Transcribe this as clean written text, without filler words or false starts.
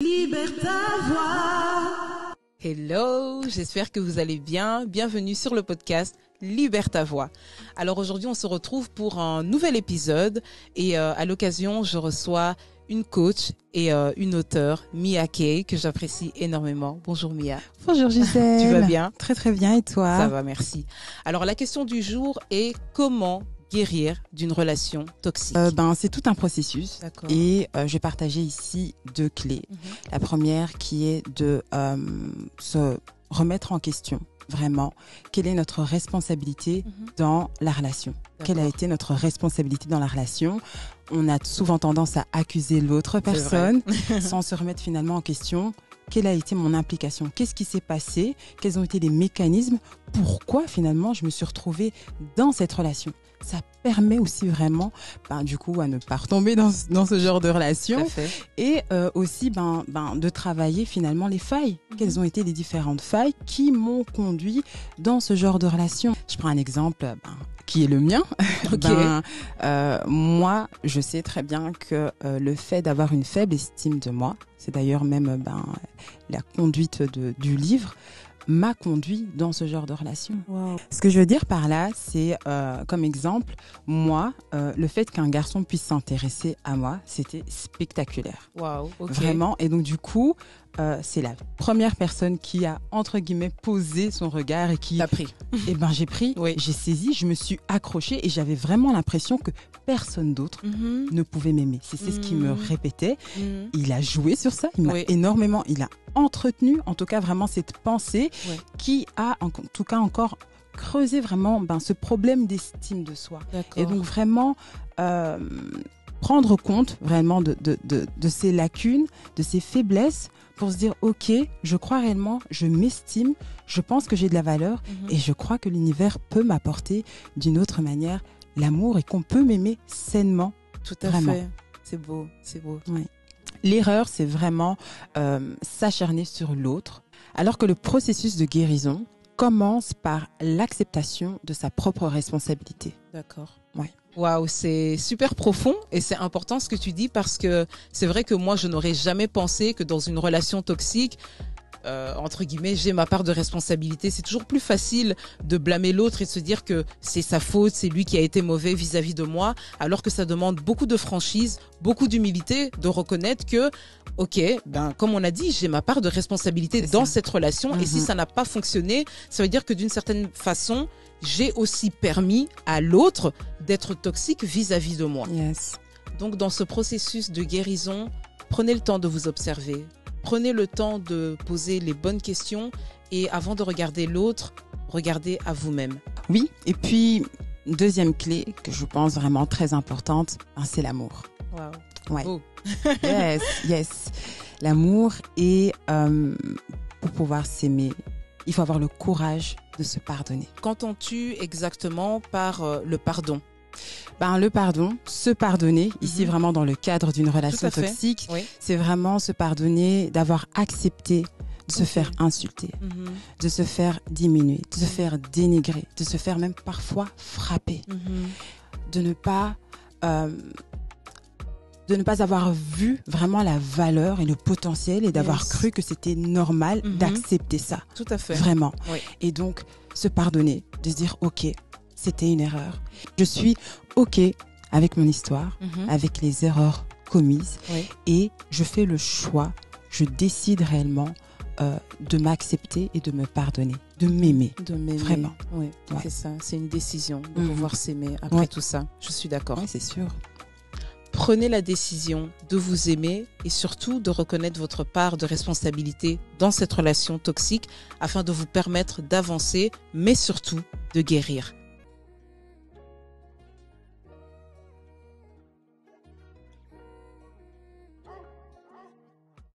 Libère ta voix. Hello, j'espère que vous allez bien. Bienvenue sur le podcast Libère ta voix. Alors aujourd'hui, on se retrouve pour un nouvel épisode et à l'occasion, je reçois une coach et une auteure, Mia Kay, que j'apprécie énormément. Bonjour Mia. Bonjour Gisèle. Tu vas bien? Très très bien, et toi? Ça va, merci. Alors la question du jour est comment guérir d'une relation toxique? C'est tout un processus. D'accord. Et je vais partager ici 2 clés. La première qui est de se remettre en question, vraiment, quelle est notre responsabilité dans la relation. Quelle a été notre responsabilité dans la relation? On a souvent tendance à accuser l'autre personne sans se remettre finalement en question. Quelle a été mon implication? Qu'est-ce qui s'est passé? Quels ont été les mécanismes? Pourquoi finalement je me suis retrouvée dans cette relation? Ça permet aussi vraiment, du coup, à ne pas retomber dans ce genre de relation. Tout à fait. Et aussi, de travailler finalement les failles. Quelles ont été les différentes failles qui m'ont conduit dans ce genre de relation? Je prends un exemple qui est le mien. Ok. Moi, je sais très bien que le fait d'avoir une faible estime de moi, c'est d'ailleurs même la conduite du livre, m'a conduit dans ce genre de relation. Wow. Ce que je veux dire par là, c'est comme exemple, moi, le fait qu'un garçon puisse s'intéresser à moi, c'était spectaculaire. Wow. Ok. Vraiment. Et donc du coup, c'est la première personne qui a, entre guillemets, posé son regard et qui... T'as pris. j'ai pris, Oui. j'ai saisi, je me suis accrochée et j'avais vraiment l'impression que personne d'autre ne pouvait m'aimer. C'est ce qu'il me répétait. Il a joué sur ça, il m'a énormément, il a entretenu, en tout cas vraiment cette pensée qui a en tout cas encore creusé vraiment ce problème d'estime de soi. D'accord. Et donc vraiment prendre compte vraiment de ces lacunes, de ces faiblesses pour se dire ok, je crois réellement, je m'estime, je pense que j'ai de la valeur et je crois que l'univers peut m'apporter d'une autre manière l'amour et qu'on peut m'aimer sainement. Tout à vraiment. fait. C'est beau, c'est beau. Oui. L'erreur, c'est vraiment s'acharner sur l'autre, alors que le processus de guérison commence par l'acceptation de sa propre responsabilité. D'accord. Ouais. Waouh, c'est super profond et c'est important ce que tu dis parce que c'est vrai que moi, je n'aurais jamais pensé que dans une relation toxique, entre guillemets, j'ai ma part de responsabilité. C'est toujours plus facile de blâmer l'autre et de se dire que c'est sa faute, c'est lui qui a été mauvais vis-à-vis de moi, alors que ça demande beaucoup de franchise, beaucoup d'humilité, de reconnaître que, ok, comme on a dit, j'ai ma part de responsabilité dans cette relation et si ça n'a pas fonctionné, ça veut dire que d'une certaine façon, j'ai aussi permis à l'autre d'être toxique vis-à-vis de moi. Yes. Donc, dans ce processus de guérison, prenez le temps de vous observer. Prenez le temps de poser les bonnes questions et avant de regarder l'autre, regardez à vous-même. Oui, et puis, deuxième clé que je pense vraiment très importante, c'est l'amour. Wow. Ouais. Beau. Yes. L'amour et pour pouvoir s'aimer, il faut avoir le courage de se pardonner. Qu'entends-tu exactement par le pardon? Le pardon, se pardonner, ici vraiment dans le cadre d'une relation toxique, c'est vraiment se pardonner d'avoir accepté de se faire insulter, de se faire diminuer, de se faire dénigrer, de se faire même parfois frapper, de ne pas avoir vu vraiment la valeur et le potentiel et d'avoir cru que c'était normal d'accepter ça. Tout à fait. Vraiment. Oui. Et donc, se pardonner, de se dire, ok, c'était une erreur. Je suis ok avec mon histoire, avec les erreurs commises et je fais le choix, je décide réellement de m'accepter et de me pardonner, de m'aimer. De m'aimer. Vraiment. Oui, c'est ça. C'est une décision de pouvoir s'aimer après tout ça. Je suis d'accord. Oui, c'est sûr. Prenez la décision de vous aimer et surtout de reconnaître votre part de responsabilité dans cette relation toxique afin de vous permettre d'avancer, mais surtout de guérir.